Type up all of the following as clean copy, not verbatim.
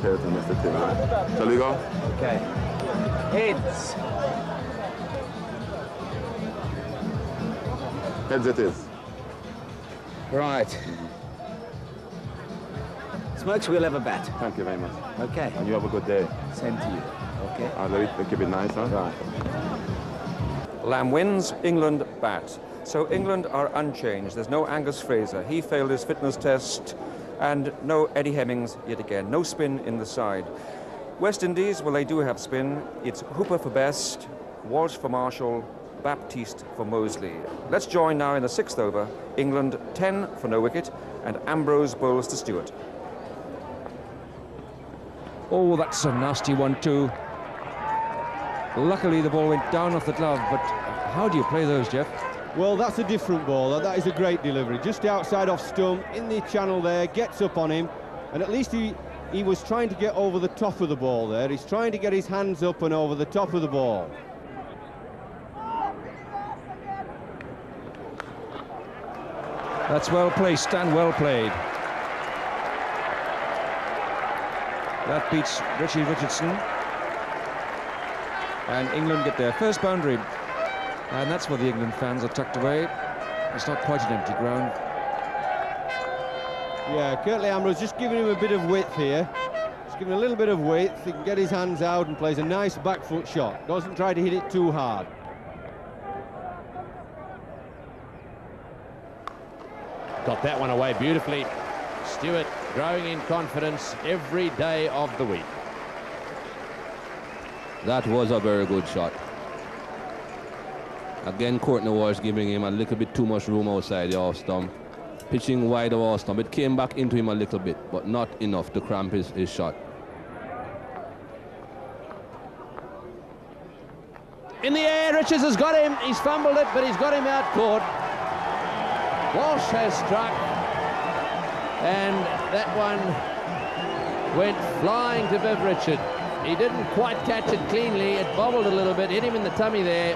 heads and that's the thing, right? Shall we go? Okay. Heads. Heads it is. Right. Smokes, we'll have a bat. Thank you very much. Okay. And you have a good day. Same to you. Okay. They keep it nice, huh? Right. Lamb wins, England bat. So England are unchanged. There's no Angus Fraser. He failed his fitness test. And no Eddie Hemmings yet again. No spin in the side. West Indies, well, they do have spin. It's Hooper for Best, Walsh for Marshall, Baptiste for Mosley. Let's join now in the 6th over. England 10 for no wicket, and Ambrose bowls to Stewart. Oh, that's a nasty one too. Luckily the ball went down off the glove, but how do you play those, Jeff? Well, that's a different ball. That is a great delivery. Just outside off stump, in the channel there, gets up on him, and at least he was trying to get over the top of the ball there. He's trying to get his hands up and over the top of the ball. That's well placed and well played. That beats Richie Richardson. And England get their first boundary. And that's where the England fans are tucked away. It's not quite an empty ground. Yeah, Curtly Ambrose just giving him a bit of width here. Just giving a little bit of width. He can get his hands out and plays a nice back foot shot. Doesn't try to hit it too hard. Got that one away beautifully. Stewart growing in confidence every day of the week. That was a very good shot. Again, Courtney Walsh giving him a little bit too much room outside the off stump. Pitching wide of off stump. It came back into him a little bit, but not enough to cramp his shot. In the air, Richards has got him. He's fumbled it, but he's got him out court. Walsh has struck, and that one went flying to Viv Richard. He didn't quite catch it cleanly. It bobbled a little bit, hit him in the tummy there.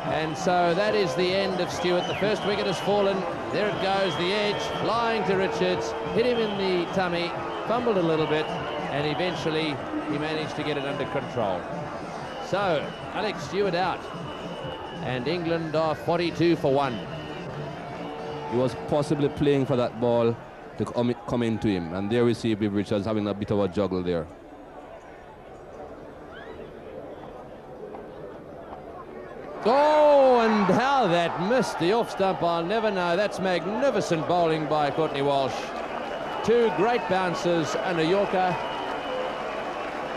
And so that is the end of Stewart. The first wicket has fallen. There it goes, the edge, flying to Richards, hit him in the tummy, fumbled a little bit, and eventually he managed to get it under control. So, Alex Stewart out, and England are 42 for 1. He was possibly playing for that ball to come into him, and there we see Viv Richards having a bit of a juggle there. Oh, and how that missed the off stump, I'll never know. That's magnificent bowling by Courtney Walsh. Two great bounces and a Yorker.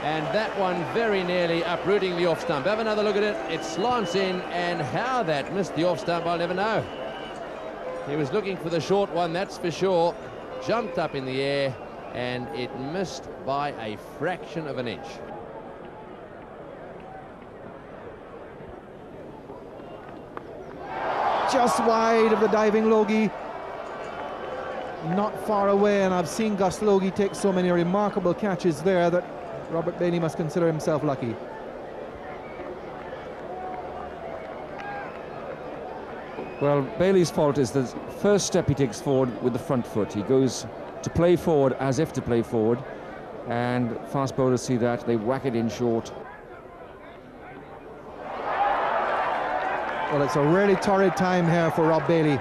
And that one very nearly uprooting the off stump. Have another look at it. It slants in, and how that missed the off stump, I'll never know. He was looking for the short one, that's for sure. Jumped up in the air, and it missed by a fraction of an inch. Just wide of the diving Logie. Not far away, and I've seen Gus Logie take so many remarkable catches there that Robert Bailey must consider himself lucky. Well, Bailey's fault is the first step he takes forward with the front foot. He goes to play forward as if to play forward, and fast bowlers see that, they whack it in short. Well, it's a really torrid time here for Rob Bailey.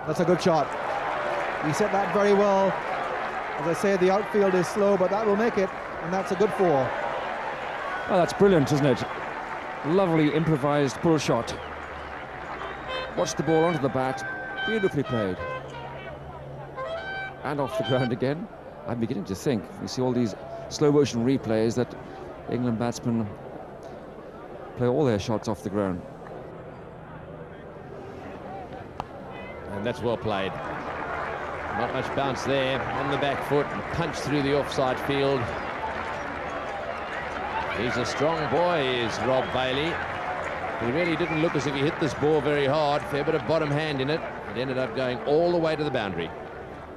That's a good shot. He set that very well. As I say, the outfield is slow, but that will make it, and that's a good 4. Oh, that's brilliant, isn't it? Lovely improvised pull shot. Watch the ball onto the bat. Beautifully played. And off the ground again. I'm beginning to think, we see all these slow motion replays, that England batsmen play all their shots off the ground. And that's well played. Not much bounce there on the back foot, and punch through the offside field. He's a strong boy, is Rob Bailey. He really didn't look as if he hit this ball very hard. Fair bit of bottom hand in it. It ended up going all the way to the boundary.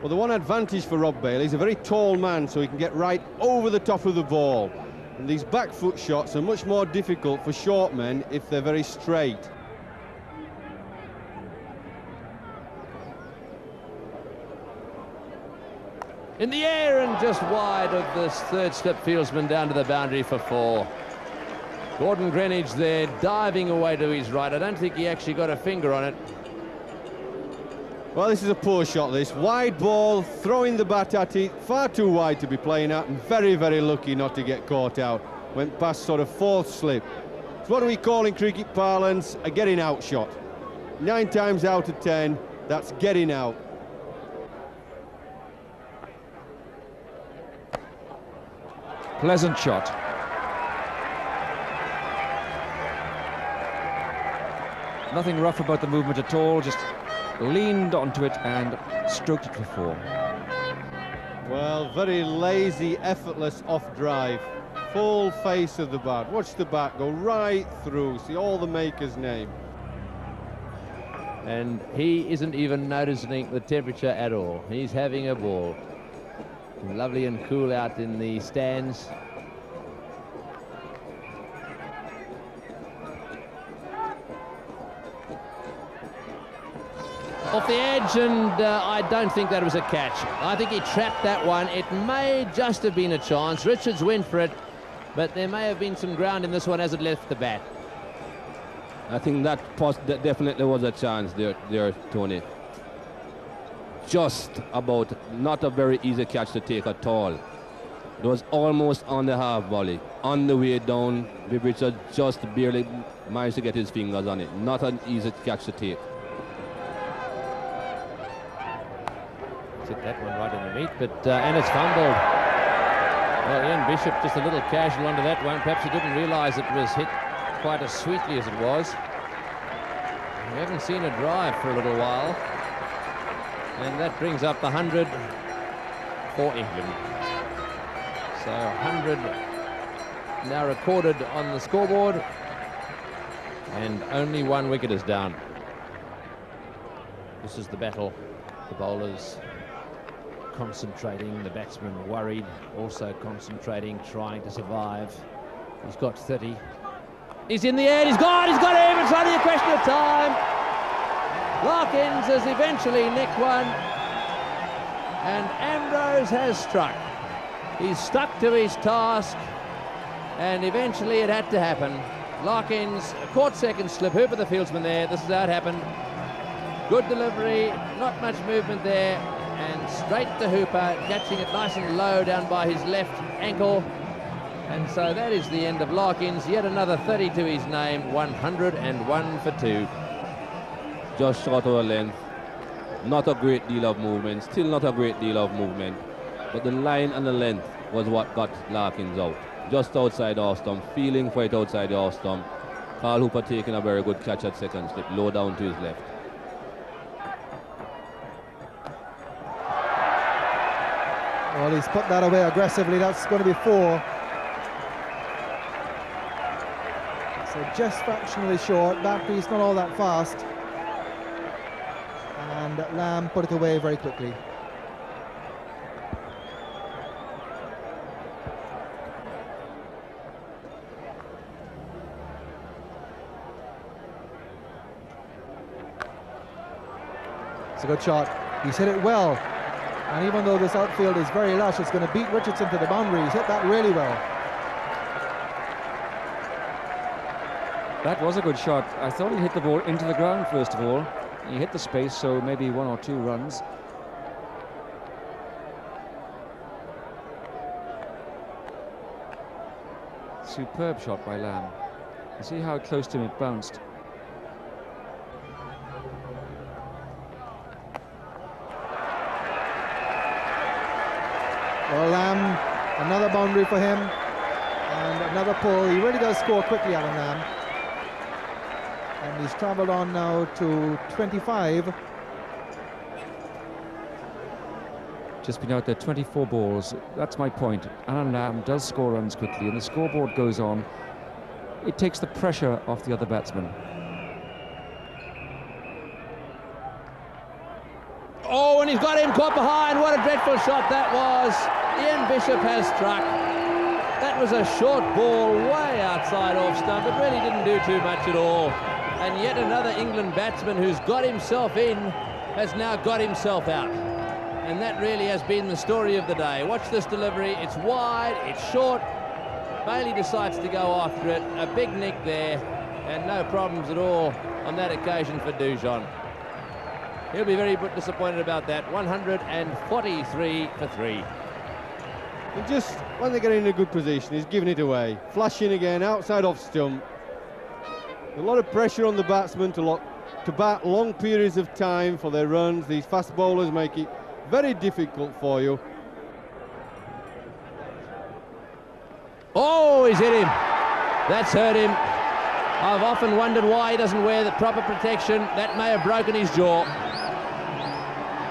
Well, the one advantage for Rob Bailey, he's a very tall man, so he can get right over the top of the ball. And these back foot shots are much more difficult for short men if they're very straight. In the air and just wide of this third slip fieldsman down to the boundary for 4. Gordon Greenwich there diving away to his right. I don't think he actually got a finger on it. Well, this is a poor shot, this. Wide ball, throwing the bat at it, far too wide to be playing at, and very, very lucky not to get caught out. Went past sort of fourth slip. It's what do we call in cricket parlance a getting out shot. 9 times out of 10, that's getting out. Pleasant shot. Nothing rough about the movement at all, just leaned onto it and stroked it for 4. Well, very lazy, effortless off drive. Full face of the bat. Watch the bat go right through. See all the maker's name. And he isn't even noticing the temperature at all. He's having a ball. Lovely and cool out in the stands. Off the edge, and I don't think that was a catch. I think he trapped that one. It may just have been a chance. Richards went for it, but there may have been some ground in this one as it left the bat. I think that definitely was a chance there, Tony. Just about not a very easy catch to take at all. It was almost on the half volley. On the way down, Viv Richards just barely managed to get his fingers on it. Not an easy catch to take. Hit that one right in the meat, but and it's fumbled. Well, Ian Bishop just a little casual onto that one. Perhaps he didn't realise it was hit quite as sweetly as it was. We haven't seen a drive for a little while. And that brings up the 100 for England. So 100 now recorded on the scoreboard. And only 1 wicket is down. This is the battle. The bowlers concentrating, the batsman worried, also concentrating, trying to survive. He's got 30. He's in the air, he's got him, it's only a question of time. Larkins has eventually nicked one, and Ambrose has struck. He's stuck to his task, and eventually it had to happen. Larkins caught second slip, Hooper the fieldsman there, this is how it happened. Good delivery, not much movement there, and straight to Hooper, catching it nice and low down by his left ankle. And so that is the end of Larkins. Yet another 30 to his name, 101 for 2. Just short of a length. Not a great deal of movement, still not a great deal of movement. But the line and the length was what got Larkins out. Just outside the off stump, feeling for it outside the off stump. Carl Hooper taking a very good catch at second slip, low down to his left. Well, he's put that away aggressively. That's going to be 4. So just fractionally short. That piece not all that fast. And Lamb put it away very quickly. It's a good shot. He's hit it well. And even though this outfield is very lush, it's going to beat Richardson to the boundary. He's hit that really well. That was a good shot. I thought he hit the ball into the ground first of all. He hit the space, so maybe 1 or 2 runs. Superb shot by Lamb. You see how close to him it bounced. Well, Lamb, another boundary for him, and another pull. He really does score quickly, Alan Lamb. And he's travelled on now to 25. Just been out there 24 balls. That's my point. Alan Lamb does score runs quickly, and the scoreboard goes on. It takes the pressure off the other batsman. Oh, and he's got him caught behind. What a dreadful shot that was. Ian Bishop has struck. That was a short ball way outside off stump. It really didn't do too much at all. And yet another England batsman who's got himself in has now got himself out. And that really has been the story of the day. Watch this delivery. It's wide, it's short. Bailey decides to go after it. A big nick there, and no problems at all on that occasion for Dujon. He'll be very disappointed about that. 143 for 3. And just when they get in a good position, he's giving it away. Flashing again, outside off stump. A lot of pressure on the batsman to bat long periods of time for their runs. These fast bowlers make it very difficult for you. Oh, he's hit him. That's hurt him. I've often wondered why he doesn't wear the proper protection. That may have broken his jaw.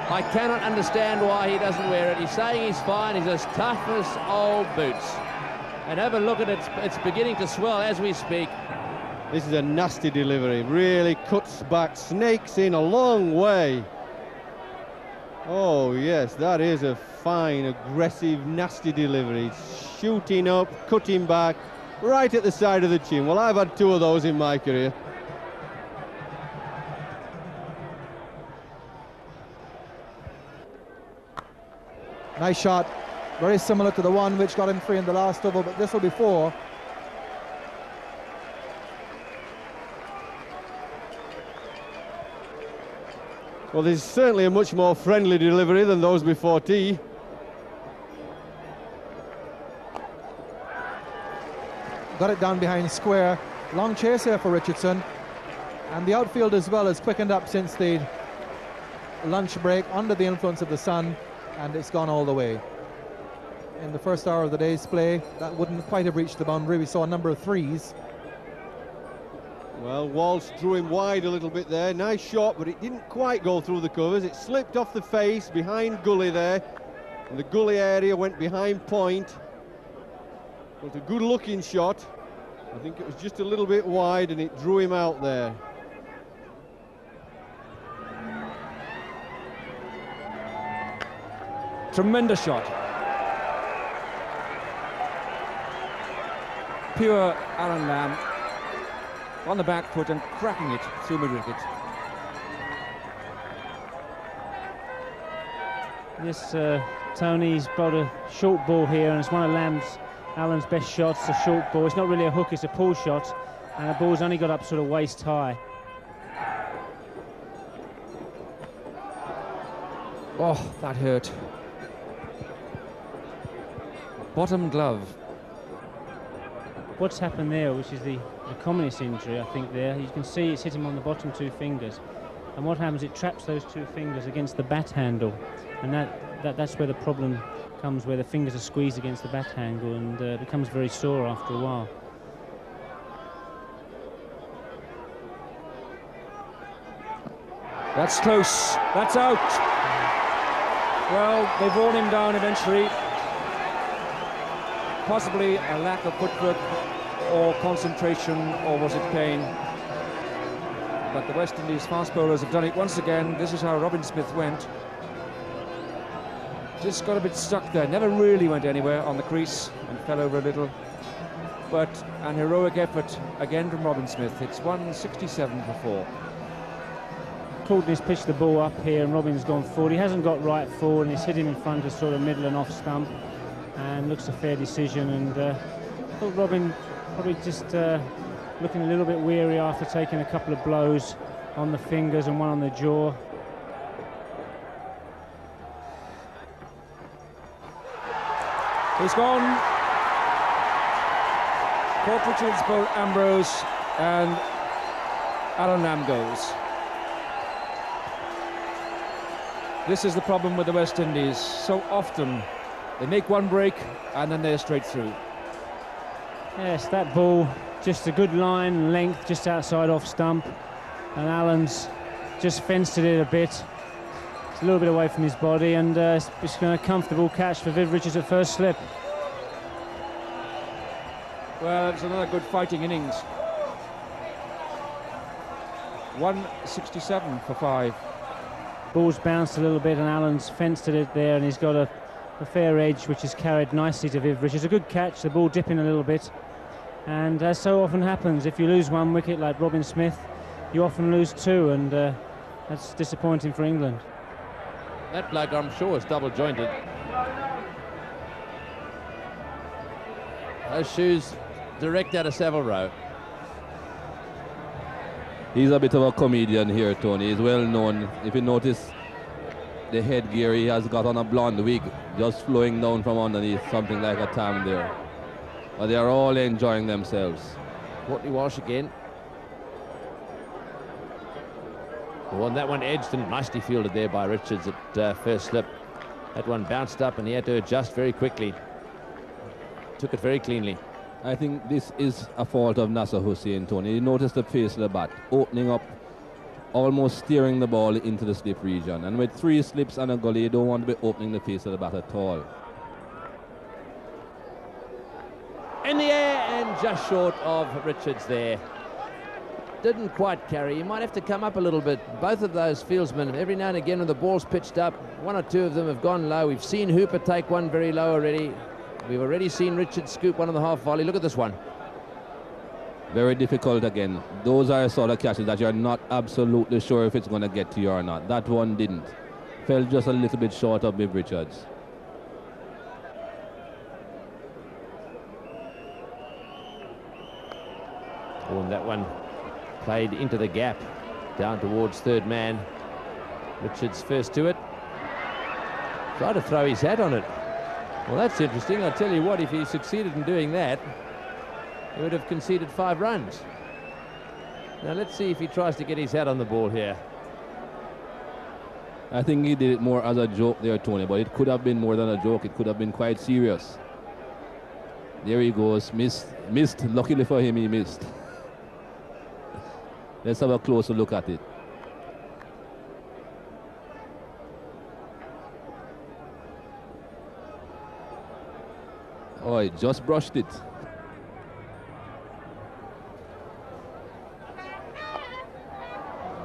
I cannot understand why he doesn't wear it. He's saying he's fine. He's as tough as old boots. And have a look at it. It's beginning to swell as we speak. This is a nasty delivery. Really cuts back, snakes in a long way. Oh, yes, that is a fine, aggressive, nasty delivery. Shooting up, cutting back, right at the side of the chin. Well, I've had 2 of those in my career. Nice shot, very similar to the one which got him 3 in the last over, but this will be 4. Well, this is certainly a much more friendly delivery than those before tea. Got it down behind square. Long chase here for Richardson. And the outfield as well has quickened up since the lunch break under the influence of the sun, and it's gone all the way. In the first hour of the day's play, that wouldn't quite have reached the boundary. We saw a number of 3s. Well, Walsh drew him wide a little bit there. Nice shot, but it didn't quite go through the covers. It slipped off the face behind gully there. And the gully area went behind point. It was a good-looking shot. I think it was just a little bit wide, and it drew him out there. Tremendous shot. Pure Alan Lamb on the back foot and cracking it through mid-wicket. Yes, Tony's bowled a short ball here, and it's one of Alan's best shots, a short ball. It's not really a hook, it's a pull shot, and the ball's only got up sort of waist high. Oh, that hurt. Bottom glove. What's happened there, which is the commonest injury, I think, there, you can see it's hit him on the bottom 2 fingers. And what happens, it traps those 2 fingers against the bat handle. And that's where the problem comes, where the fingers are squeezed against the bat handle, and it becomes very sore after a while. That's close. That's out. Well, they've worn him down eventually. Possibly a lack of footwork or concentration, or was it pain? But the West Indies fast bowlers have done it once again. This is how Robin Smith went. Just got a bit stuck there. Never really went anywhere on the crease and fell over a little. But an heroic effort again from Robin Smith. It's 167 for 4. Courtney's pitched the ball up here, and Robin's gone forward. He hasn't got right forward, and he's hit him in front of sort of middle and off stump, and looks a fair decision. And I thought Robin probably just looking a little bit weary after taking a couple of blows on the fingers and one on the jaw. He's gone. Port Richards bowled Ambrose, and Alan Lamb goes. This is the problem with the West Indies. So often they make one break and then they're straight through. Yes, that ball, just a good line and length just outside off stump, and Alan's just fenced it a bit. It's a little bit away from his body, and it's been a comfortable catch for Viv Richards at first slip. Well, it's another good fighting innings. 167 for 5. Ball's bounced a little bit and Allen's fenced at it there, and he's got a fair edge which is carried nicely to Viv Richards. A good catch, the ball dipping a little bit, and as so often happens, if you lose one wicket like Robin Smith, you often lose two, and that's disappointing for England. That bloke, I'm sure, is double jointed. Those shoes direct out of Savile Row. He's a bit of a comedian here, Tony. He's well known. If you notice the headgear, he has got on a blonde wig, just flowing down from underneath, something like a tam there. But they are all enjoying themselves. Courtney Walsh again. Well, that one edged and nicely fielded there by Richards at first slip. That one bounced up and he had to adjust very quickly. Took it very cleanly. I think this is a fault of Nasser Hussain, Tony. You notice the face of the bat, opening up, almost steering the ball into the slip region. And with 3 slips and a gully, you don't want to be opening the face of the bat at all. In the air and just short of Richards there. Didn't quite carry. He might have to come up a little bit. Both of those fieldsmen, every now and again when the ball's pitched up, 1 or 2 of them have gone low. We've seen Hooper take one very low already. We've already seen Richards scoop one on the half volley. Look at this one. Very difficult again. Those are sort of catches that you're not absolutely sure if it's going to get to you or not. That one didn't. Fell just a little bit short of Viv Richards. Oh, and that one played into the gap, down towards third man. Richards first to it. Tried to throw his hat on it. Well, that's interesting. I'll tell you what, if he succeeded in doing that, he would have conceded 5 runs. Now let's see if he tries to get his hat on the ball here. I think he did it more as a joke there, Tony, but it could have been more than a joke. It could have been quite serious. There he goes. Missed. Luckily for him, he missed. Let's have a closer look at it. Oh, he just brushed it.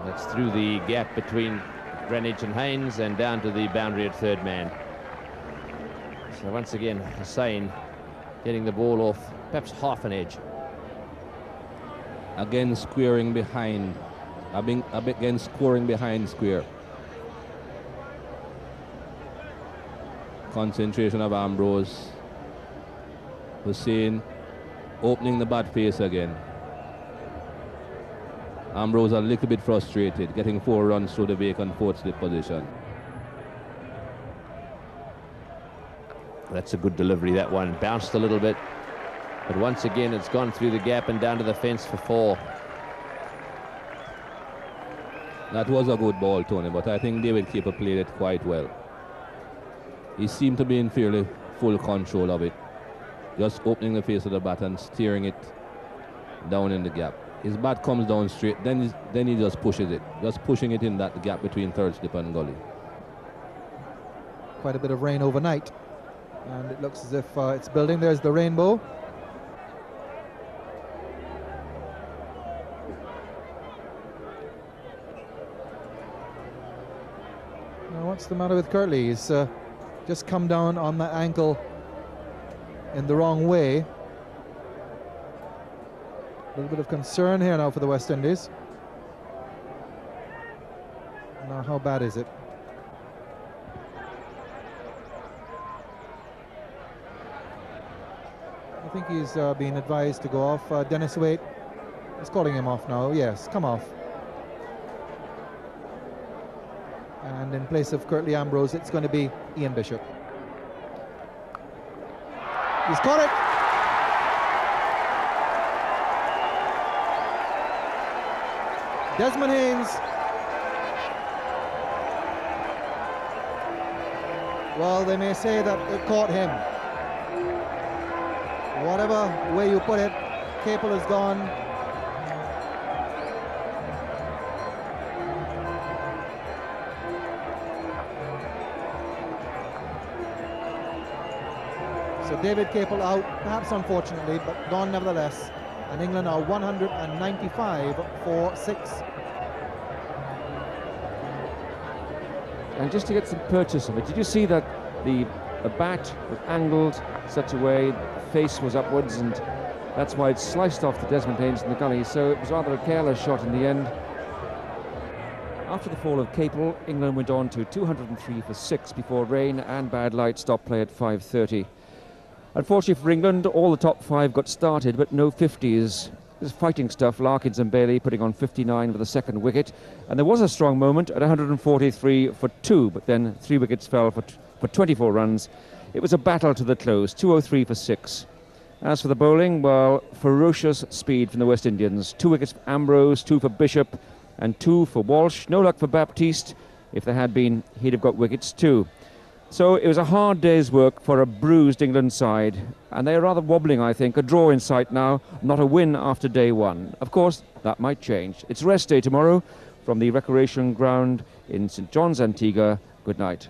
That's through the gap between Greenwich and Haynes and down to the boundary at third man. So once again, Hussain getting the ball off perhaps half an edge. Again squaring behind. Again scoring behind square. Concentration of Ambrose. Hussain opening the bat face again. Ambrose a little bit frustrated, getting 4 runs through the vacant 4th slip position. That's a good delivery, that one. Bounced a little bit, but once again it's gone through the gap and down to the fence for 4. That was a good ball, Tony, but I think David Keeper played it quite well. He seemed to be in fairly full control of it. Just opening the face of the bat and steering it down in the gap. His bat comes down straight, then he just pushes it. Just pushing it in that gap between third slip and gully. Quite a bit of rain overnight, and it looks as if it's building. There's the rainbow. Now, what's the matter with Kirtley? He's just come down on that ankle in the wrong way. A little bit of concern here now for the West Indies. Now, how bad is it? I think he's being advised to go off. Dennis Waite is calling him off now. Yes, come off. And in place of Curtly Ambrose, it's going to be Ian Bishop. He's caught it. Desmond Haynes. Well, they may say that it caught him. Whatever way you put it, Capel is gone. So David Capel out, perhaps unfortunately, but gone nevertheless. And England are 195 for 6. and just to get some purchase of it. Did you see that the bat was angled such a way, the face was upwards, and that's why it sliced off to Desmond Haynes in the gully, so it was rather a careless shot in the end. After the fall of Capel, England went on to 203 for 6 before rain and bad light stopped play at 5:30. Unfortunately for England, all the top 5 got started, but no 50s. It was fighting stuff. Larkins and Bailey putting on 59 for the second wicket, and there was a strong moment at 143 for 2, but then 3 wickets fell for 24 runs. It was a battle to the close, 203 for 6. As for the bowling, well, ferocious speed from the West Indians. 2 wickets for Ambrose, 2 for Bishop, and 2 for Walsh. No luck for Baptiste. If there had been, he'd have got wickets too. So it was a hard day's work for a bruised England side, and they're rather wobbling, I think. A draw in sight now, not a win after day 1. Of course, that might change. It's rest day tomorrow from the recreation ground in St John's, Antigua. Good night.